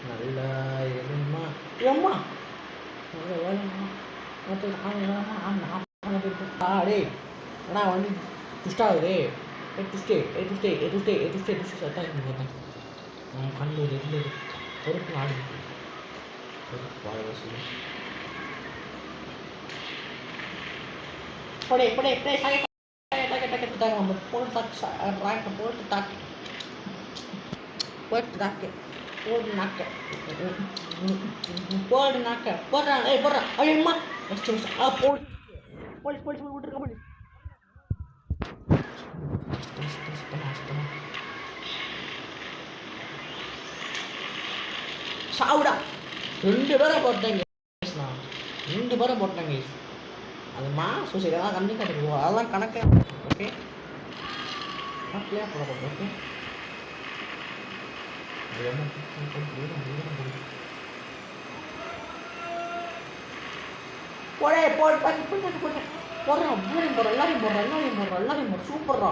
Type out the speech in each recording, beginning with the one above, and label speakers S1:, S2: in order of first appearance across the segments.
S1: நல்லா எதுமா ஏம்மா நல்ல வேலைம்மா டே அண்ணா வந்து துஷ்டாகுதே துஷ்டே சத்தான் கண்ணு ரெண்டு பொறுப்பு ஆடு பொறுப்பு வாழ சொல்லி போடே போட்டு தாக்கு போடு நாக்க போடுறான் போடுறான் ஐயம்மா போலீஸ் விட்டுருக்க போலீஸ் சாவுடா 2 பேரை போட்டாங்க அது சோசியல் அதெல்லாம் கண்ணு கட்டுக்குவோம் அதெல்லாம் கணக்கு ஓகே கணக்கிலே போட ஓகே எல்லாரையும் போடுறோம் சூப்பர்ரா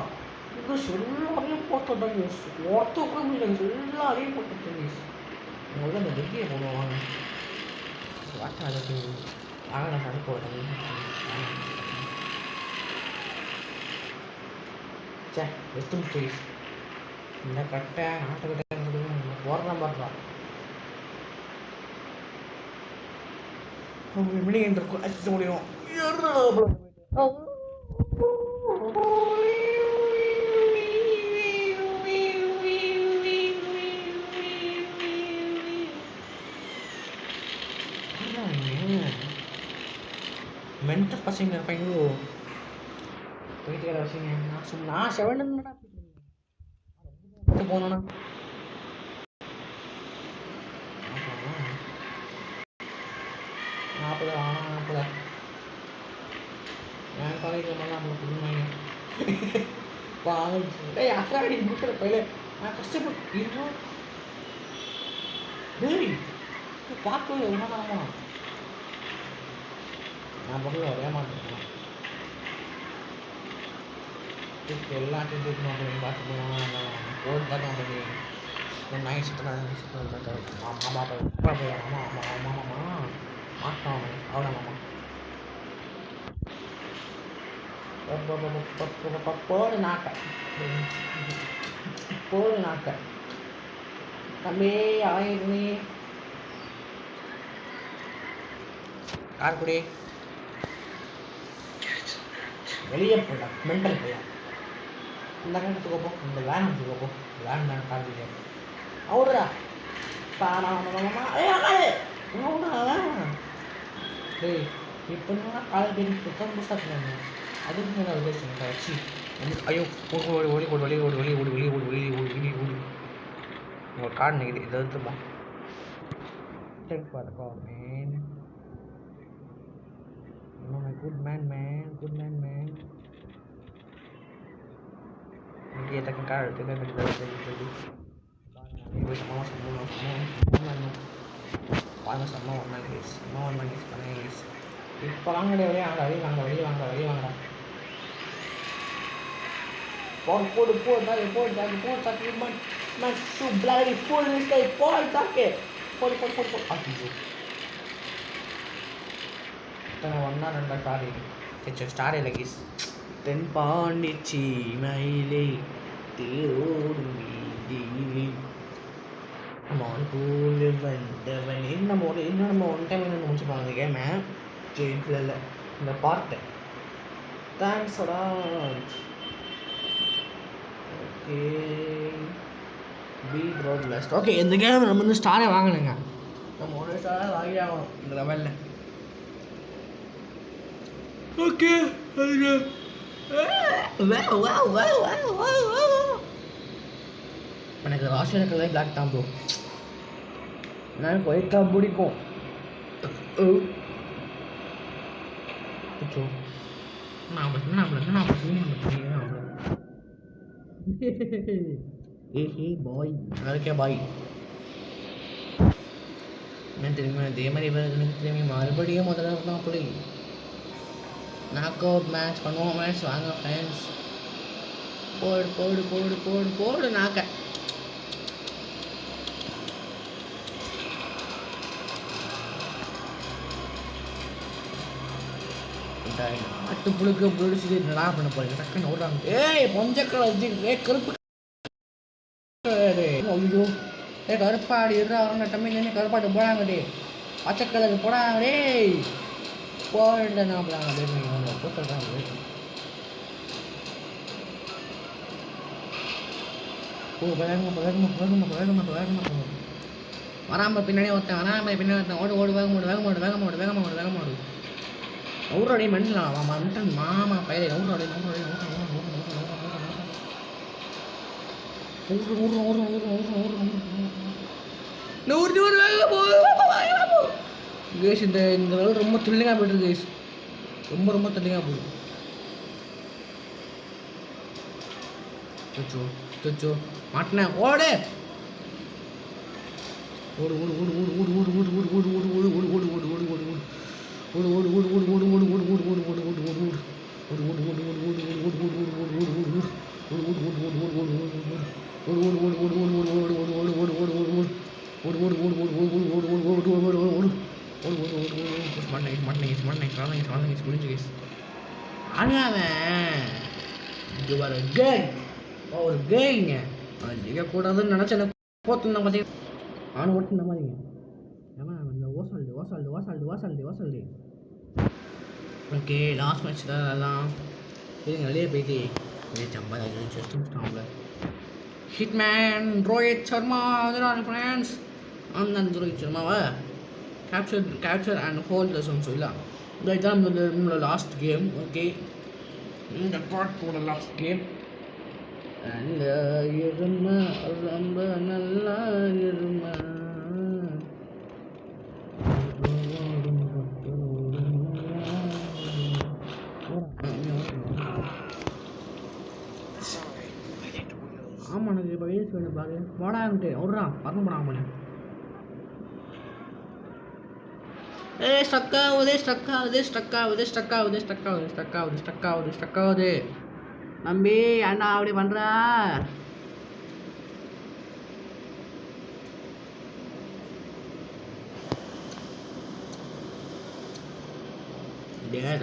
S1: இது எல்லாரையும் போட்டுட்டாங்க ஒருத்தர் முடியல எல்லாரையும் போட்டுட்டாங்க முதல்ல அந்த வெட்டியை போடுவாங்க வாட்டை அதுக்கு ஆகலை நடக்க சே வெஸ்டர்ன் ஸ்டேஸ் இந்த கட்டை நாட்டுக்கட்டை போடுற மாதிரிதான் மினிகன் இருக்கும் அடிச்சு முடியும் மென்டல் பசங்க இருப்பாங்களோ போயிட்டு வசங்க நான் செவன் போனோன்னா நாற்பது என் காலேஜில் மேலே நம்மளை புரிஞ்சாங்க அசாடி முடிக்கிற பயில நான் கஷ்டப்பட்டு இருந்தோம் பார்க்கவே எவ்வளோ நேரமா நான் பக்கம் வரவே மாட்டேன் எல்லாத்தையும் தூக்கணும் பார்த்து போனால் போட்டு தான் பண்ணி நாய் சுற்றினா மாமா மாட்டான் அவ்வளோ மாமா போடு நாக்க தம்பி ஆயிடுமே கார்குடி வெளியே போடா மென்டல் போயா இந்த கணத்துக்கு போ இந்த வேன் எடுத்துக்கோ போ வேன் தான் கார்குடி அவரா டேய் இப்போ நான் காலேஜ் பேர் சுத்தம் புஸ்தகம் அதுக்கு மேலே உதவி கட்சி ஐயோ ஒளி உங்கள் கார்டு நிற்குது இதை எடுத்துப்போம் டேக் பார்த்துக்கோ மேன் குட் மேன் இங்கே தக்க கார்டு எடுத்து இப்போ செம்ம ஒன் கைஸ் இப்போ வாங்கடே வெளியே வாங்கடா போடு தாக்கு man so bloody full this guy போடு தாக்கு போடு ஐயோ ஒன்றா ரெண்டா ஸ்டார் இல்லை கைஸ் தென் பாண்டிச்சி மயிலே தேரோடும் வீதியிலே மான்கூல் வந்தவன் நம்ம ஒன் டைம் முடிச்சுப்பாங்க இந்த கேமை இதில் இல்லை இந்த பார்ட்டை தேங்க்ஸ்டா okay beat road last okay இந்த கேம் நம்ம வந்து ஸ்டாரே வாங்கணுங்க நம்ம ஒரு ஸ்டாரே வாங்கி ஆகணும் இந்த லெவலில் ஓகே எனக்கு ராசியான கலர் பிளாக் தான் ப்ரோ எனக்கு ஒயிட் தான் பிடிக்கும் பாய் அதுக்கே பாய் என்ன தெரியுமா இதே மாதிரி எனக்கு திரும்பி மறுபடியும் முதல்ல தான் அப்படி நாக் அவுட் மேட்ச் பண்ணுவோம் மேட்ச் வாங்க ஃப்ரெண்ட்ஸ் போடு நாக்க நாட்டு புழுக்க புடிச்சிட்டு என்னடா பண்ண போறீங்க டக்குன்னு ஓடுறாங்க. ஏய் பொஞ்சக்கடை வச்சு கருப்பு ஐயோ ஏ கருப்பாடி இருறாங்க தமிழ் என்ன கருப்பாட்டு போடாங்க டே பச்சைக்கலருக்கு போடாங்க டேய் போட நான் போடாங்க போட்டுறாங்க. ஓ வேகமாக வராமல் பின்னாடி ஒருத்தன் வராமல் பின்னாடி ஒருத்தன் ஓடு ஓடு வேகமாடு நூறோடைய மண்ணில் மண்டன் மாமா பயிரை நூறோடைய கேஸ் இந்த ரொம்ப த்ரில்லிங்காக போயிட்டு கேஸ் ரொம்ப த்ரில்லிங்காக போகுது. சொச்சோ மாட்டினேன் ஓடு ஓடு ஓடு ஓடு ஓடு ஓடு ஓடு ஓடு ஓடு ஓடு ஓடு ஓடு ஓடு ஓடு ஓடு ஓடு ஓடு ஒரு கேங்க கூடாதுன்னு நினைச்சேன் போத்து பார்த்தீங்கன்னா அவனை ஓட்டு நம்பாதீங்க. ஏன்னா இந்த ஓசால்டு ஓகே லாஸ்ட் மேட்ச் தான் அதெல்லாம் இதுங்க வெளியே போயிட்டு ஹிட்மேன் ரோஹித் சர்மா ஃப்ரெண்ட்ஸ் அந்த ரோஹித் சர்மாவை கேப்சர் அண்ட் ஹோல்ட் லெசன்ஸ் இல்லை இதுதான் நம்மளோட லாஸ்ட் கேம். ஓகே இந்த பார்ட்டோட லாஸ்ட் கேம் அந்த எருமை ரொம்ப நல்லா எருமை ஆமாம் எனக்கு இப்போ வீல்ஸ் வேணும் பாரு போடான்ட்டு விட்றான் வரணும் போடாம ஸ்டக் ஆகுது நம்பி ஏன்டா அப்படி பண்ற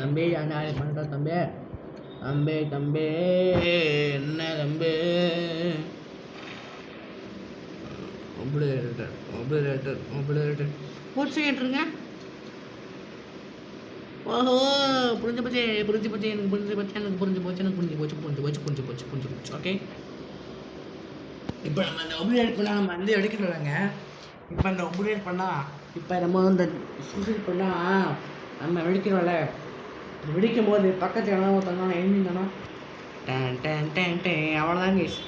S1: தம்பி ஏன்டா அப்படி பண்ற தம்பி என்ன தம்பி ஒப்ளேட்டர் போச்சு கேட்டுருங்க. ஓஹோ புரிஞ்சு போச்சு எனக்கு புரிஞ்சு போச்சு. ஓகே இப்போ நம்ம அந்த ஒப்ளேட் பண்ணால் நம்ம வந்து எடுக்கிறோங்க. இப்போ அந்த ஒப்ளேட் பண்ணால் இப்போ நம்ம வந்து சூசைட் பண்ணால் நம்ம வெடிக்கிறோம்ல வெடிக்கும் போது பக்கத்தில் எவ்வளோ ஒருத்தங்க எழுந்திருந்தோன்னா அவ்வளோதான் கேஸ்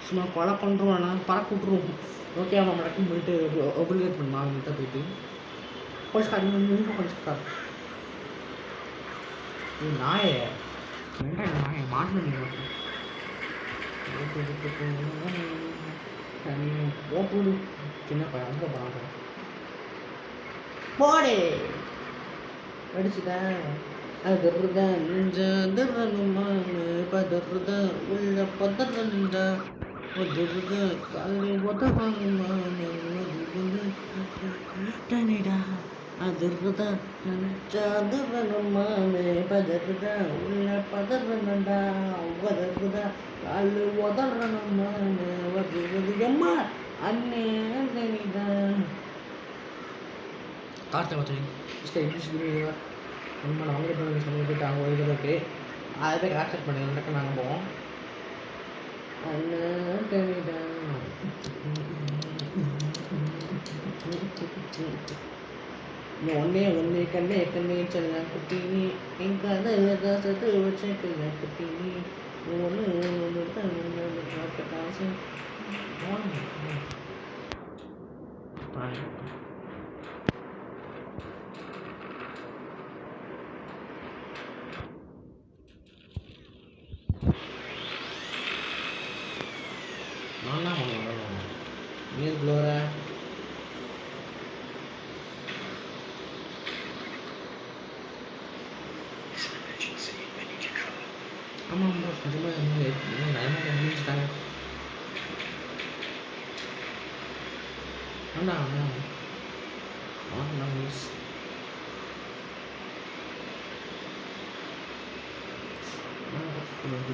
S1: சும்மா கொலை பண்ணுறோம்னா பறக்க விட்ருவோம். ஓகே அவன் நடக்கும் போயிட்டு ஒப்ளேட் பண்ணுமா அவங்கள்ட்ட போயிட்டு போலீஸ்கார் போலீஸ்கார் நாயை மாட்டணும் போடு சின்ன பையன் அங்கே போகிறாங்க போடே அடிச்சுட்டேன் அதுதான் நெஞ்சமா பதறதான் உள்ள பதறா காலை உதவாங்கடா அதிர்றதா நினைச்சாதரமானே பதறதா உள்ள பதறனடா உதறதா காலு உதறனமானே வருவது எம்மா அண்ணே தான் கார்த்தை வச்சு இங்கிலீஷ் உண்மை அவங்க சொல்லிட்டு அவங்க இதுக்கு அதை போய் ஆக்செப்ட் பண்ணி நடக்க நாங்கள் போவோம். ஒன்னே கண்ணே சொல்ல குட்டி என் கதை சத்து வச்ச கல்ல குட்டி ஒன்று காசு நான் தான் பண்ணுவேன் நீர் குளோர ஆமாம் நிஜமாக முடிச்சுட்டாங்க. வேண்டாம் மிஸ்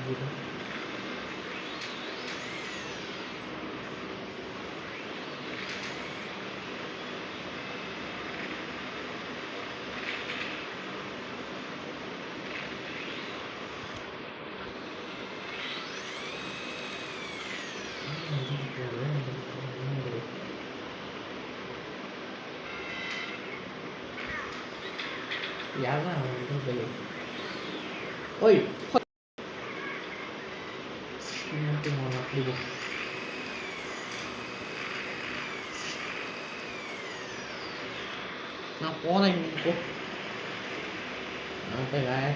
S1: போயிடும். யாரா வந்து ஓய் அப்படி போ. நான் போனேன் போ. நான் போய் வேலை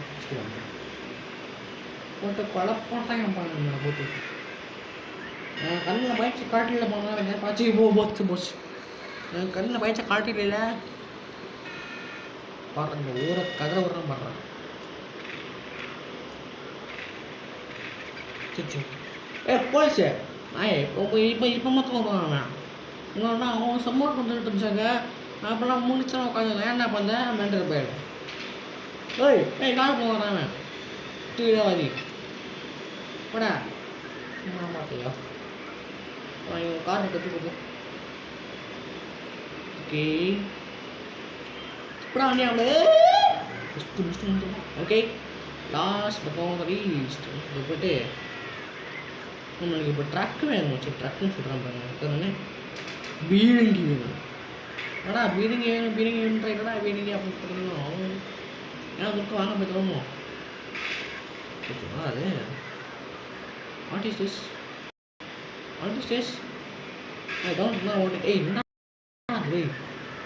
S1: போட்டு குழப்பாட்டாங்க பாருங்க போட்டு. கண்ணில் பயிற்சி காட்டில போனா பாய்ச்சி போச்சு போச்சு. கண்ணில் பயிற்சி காட்டில பாடுறேன் ஊரை கதை விட்றேன் பாடுறேன். போலீஸு இப்போ மட்டும் போகிறான். இன்னொன்னா அவங்க சம்மோட் பண்ணிட்டு இருந்துச்சாங்க. நான் அப்போல்லாம் முடிச்சா உட்காந்து ஏன்டா பண்ணேன் மென்டல் போயிடும். கார் போகிறான் தீவிரவாதி போடா பார்த்தியா காரை கட்டி கொடுத்து. ஓகே இப்படா வண்டி அவளு ஓகே லாஸ்ட் பக்கம் ரீஸ்ட் போய்ட்டு நம்மளுக்கு இப்போ ட்ரக்கு வேணும். சரி ட்ரக்குன்னு சொல்கிறான் பாருங்க. பீரங்கி வேணும். ஏடா பீரங்கி வேணும் பீரங்கி வேணுன்றா பீரங்கி அப்படின்னு சொல்லணும். ஏன்னா அதுக்கு வாங்க போய் தோணும். அது what is this I don't know what it. என்ன தம்பி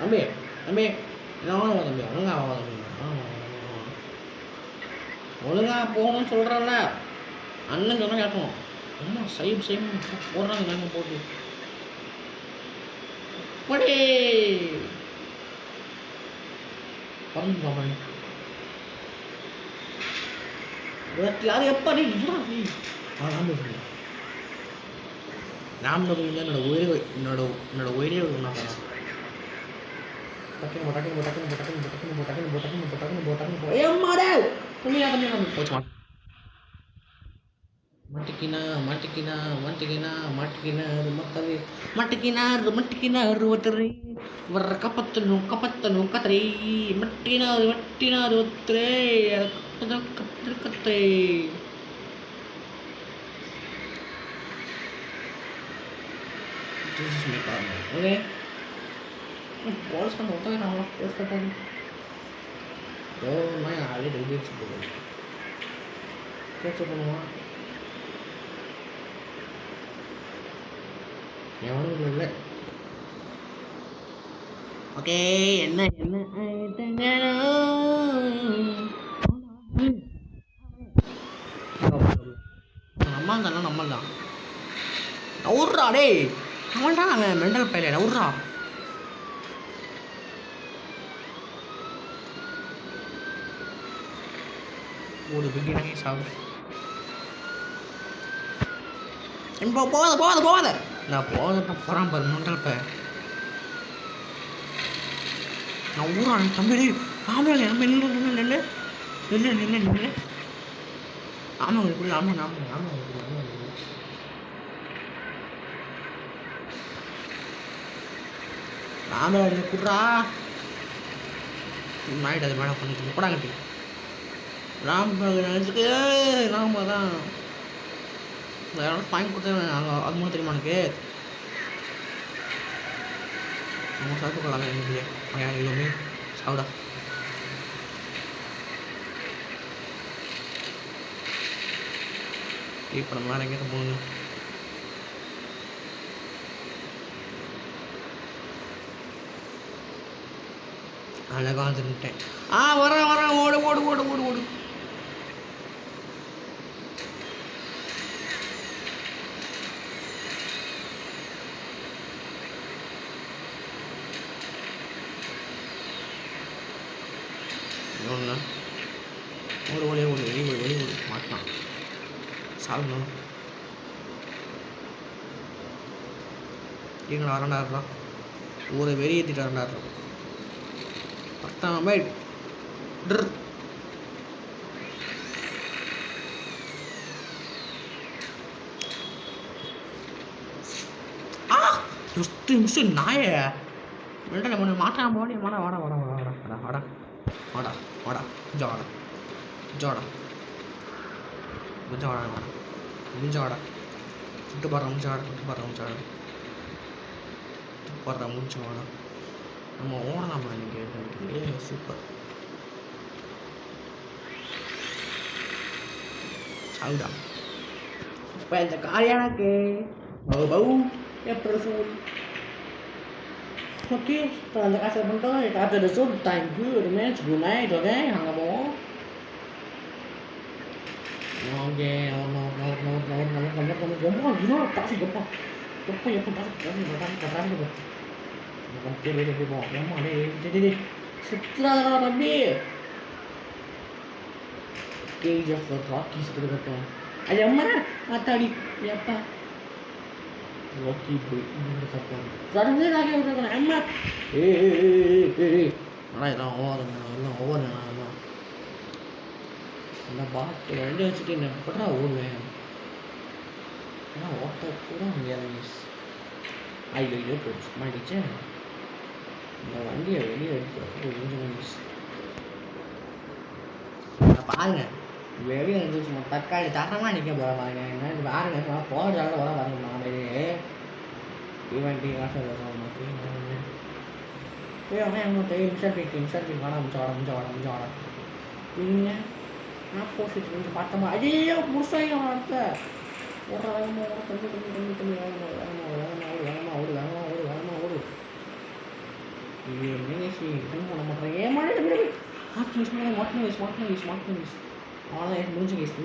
S1: தம்பி என்ன தம்பி ஒழுங்கா போகணும்னு சொல்கிறல்ல. அண்ணன் சொன்னால் கேட்கணும். அம்மா சைம் போடுறாங்க நாங்கள் போட்டு போடே பறந்து பாப்பாங்க. யாரும் எப்போ ராம்நகரில் என்னோட உயிரே நான் போனேன். மட்டிக்கினார் ஒருத்தர் வர்ற கப்பத்தனும் கத்தரை மட்டினார் ஒருத்தரே கத்தை. ஓகே போலீஸ் பண்ண ஒருத்தவங்க நான் போலீஸ் கட்டாது நான் ஆல்ரெடி பேச்சு பண்ணுவான். எவனும் இல்லை. ஓகே என்ன நம்மள் தான் நவுறா டே அவன்டா அவன் மெண்டல் பையன் நவுறா. ஒரு பிகினாகி சாப்பிடு இப்போ போகாத நான் போகிறான் பாரு மெண்டல் பையன். நான் ஊரான் தம்பி ஆமாம் நம்ம நின்று ஆமாங்க இப்படி ஆமாங்க ராம குட்ரா நாயிட்டு அது மேடம் பண்ணிட்டு கூட கட்டி நினச்சிட்டு ராம தான் வாங்கி கொடுத்தேன். அது மூணு தெரியுமா எனக்கு நம்ம சாப்பிட்டு கொள்ளாங்க எங்களுக்கு எதுவுமே சாப்பிடா. இப்போ நம்ம வேறு எங்கேயும் போகணுங்க. அழகாக வந்துட்டேன். வரேன் ஓடு. வெளி மாட்டான் சாப்பிடணும். எங்களை வரண்டாடுறா ஊரை வெறியேற்றிட்டு வரண்டாடுறோம். 10ஆம் பைட் மிஸ்டு நாயே மென்டல் பண்ண மாட்டான் போடி வாடா வாடா வாடா வாடா வாடா வாடா வாடா வாடா ஜாடா ஜாடா கொஞ்சம் வாடா வாடா கொஞ்சம் வாடா சுட்டு பாடுற முடிச்சாடா சுட்டு பாடுற முடிச்சாடா சுட்டு பாடுற முடிச்சு வாடா நம்ம ஓடலாமா இன்னைக்கு சூப்பர் சாவுடா இப்போ இந்த காரியானாக்கு பவு பவு எப்படி ஃபுல் ஓகே இப்போ அந்த காசை பண்ணிட்டோம் காற்று resort thank you remains good night okay அங்கே போவோம் ஓகே ரொம்ப இன்னும் டாபிக் எப்போ எப்போ எப்போ டாபிக் எப்படி போவோம் ஏமா டே சுற்றுலாதா தம்பி கேஜிஎஃப் ராக்கீஸ் கொடுக்கட்டும் அது அம்மா மாத்தாடி எப்பா ராக்கி போய் தொடர்ந்து ராக்கி விட்டுருக்கணும் அம்மா ஆனால் இதெல்லாம் ஓவருங்க எல்லாம் ஓவருங்க எல்லாம் இந்த பாட்டு வண்டி வச்சுட்டு என்ன எப்படா ஓடுவேன் ஆனால் ஓட்ட கூட முடியாது மிஸ் ஐயோ போச்சு மாட்டிச்சேன் இந்த வண்டியை வெளியே எடுத்து கொஞ்சம் மிஸ் பாருங்க வெளியே வந்து சும்மா தக்காளி தரமாக நிற்க போகிற பாருங்க என்ன பாருங்க சும்மா போகிறதால வர பாருங்க நாளையே ஈவெண்ட்டி காசு இன்சர்ட் வாடா முடிச்சா வாடா இல்லைங்க ஆப்போசிட் கொஞ்சம் பார்த்தோமா ஐயோ முடிச்சாங்க வார்த்தை ஓடுற வேகமாக ஓட தம்பி வேகமாக ஓடு இது நிகழ்ச்சி பண்ண மாட்டேன் ஏமாடி ஸ்மார்ட் நியூஸ் அவ்வளோதான் முடிஞ்ச கேஸ்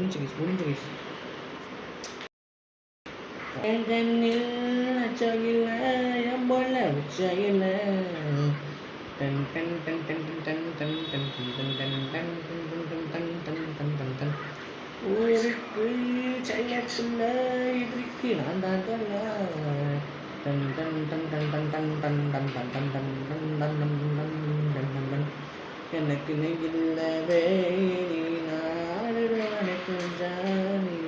S1: நச்சையில் எம்பொல்ல உச்சையில் டன் டன் டன் டன் டன் டன் டன் டன் டன் டன் டன் டன் டன் டன் டன் ஊருக்கு செய்யக்குள்ள எதிர்க்கு நான் தான் சொல்ல டன் டன் டன் டன் டன் டன் டன் டன் டன் டன் டன் டன் டன் டன் டன் டன் டன் எனக்கு நெகில்லவே நீ நாடுக்கு ஜானி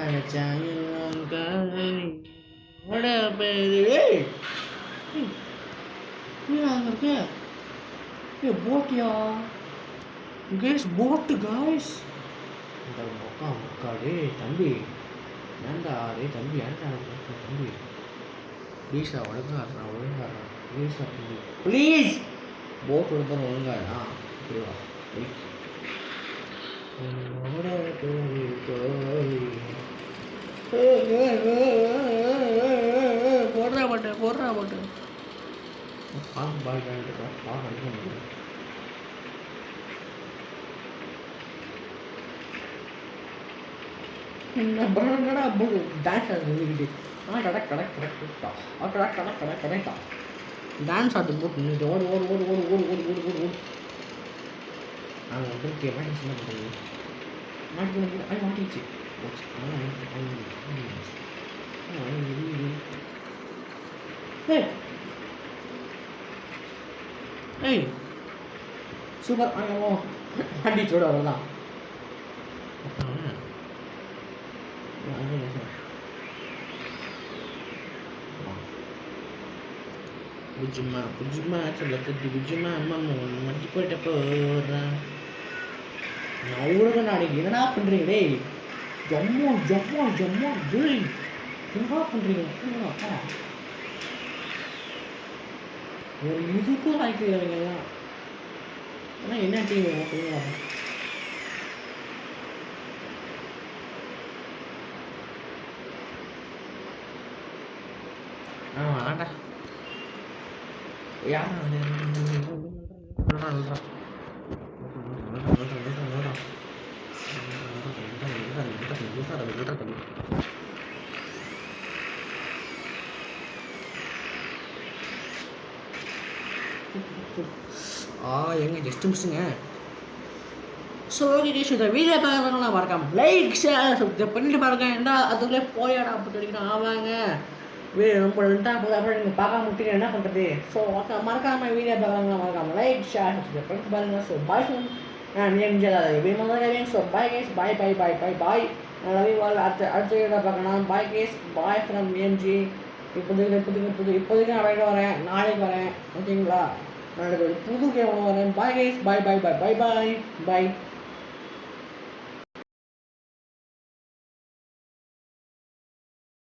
S1: அழைச்சாயெல்லாம் காணி ஓட பேரு அங்கே இருக்க போட்டியா கேஸ் போட்டு காய்ஸ் முக்காடே தம்பி ஏன்டா தம்பி ஏன்டா தம்பி ப்ளீஸா ஒழுங்காடுறா ப்ளீஸா தம்பி ப்ளீஸ் போட் விடுப்போம் ஒழுங்காடா இப்படிவா போடுறா போட்டு பாய் அடிக்க முடியும் என்னடா டான்ஸ் ஆடுது கரெக்டா டான்ஸ் ஆடுது போட்டு நின்றுட்டு ஓடு நாங்கள் வந்து மாட்டி சின்ன போட்டு மாட்டிச்சு ஏய் சூப்பர் மாட்டிச்சோட அவ்வளோதான் புஜுமா சொல்லி புஜுமா அம்மா மடிச்சு போயிட்ட போடுறேன் நான் ஊருக்கு நாடு என்னடா பண்ணுறீங்க டேய் ஜம்மு டேய் என்னடா பண்ணுறீங்க அப்பா ஒரு இதுக்கும் வாய்க்குறவங்கலாம் ஆனால் என்ன டீம் சொல்லுங்களா வேண்டாண்டா யாரா எங்க ஜஸ்ட் மிஸ்ஸுங்க ஸோ ஓகே இந்த வீடியோ பார்க்குறவங்களாம் மறக்காம லைக் ஷேர் சப்ஸ்கிரைப் பண்ணிட்டு பாருங்க ஏன்டா அதுக்குள்ளே போயாடா அப்படி அடிக்கணும் ஆவாங்க வீடியோ ரொம்ப லென்த்தாக போகுது அப்புறம் நீங்கள் பார்க்காம விட்டீங்க என்ன பண்ணுறது ஸோ மறக்காமல் வீடியோ பார்க்குறவங்களாம் மறக்காம லைக் ஷேர் சப்ஸ்கிரைப் பண்ணிட்டு பாருங்க ஸோ பாய் நான் எம்ஜிஆர் ஸோ பாய் கேஸ் பாய் நான் ரவி வாழ் அடுத்த வீடியோ பார்க்கலாம் பாய் கேஸ் பாய் ஃப்ரம் எம்ஜி இப்போதைக்கு நான் விளையாட வரேன், நாளைக்கு வரேன். ஓகேங்களா? நாளைக்கு ஒரு புது கேம் வரேன். பாய் கைஸ், பாய் பாய் பாய் பாய் பாய் பாய்.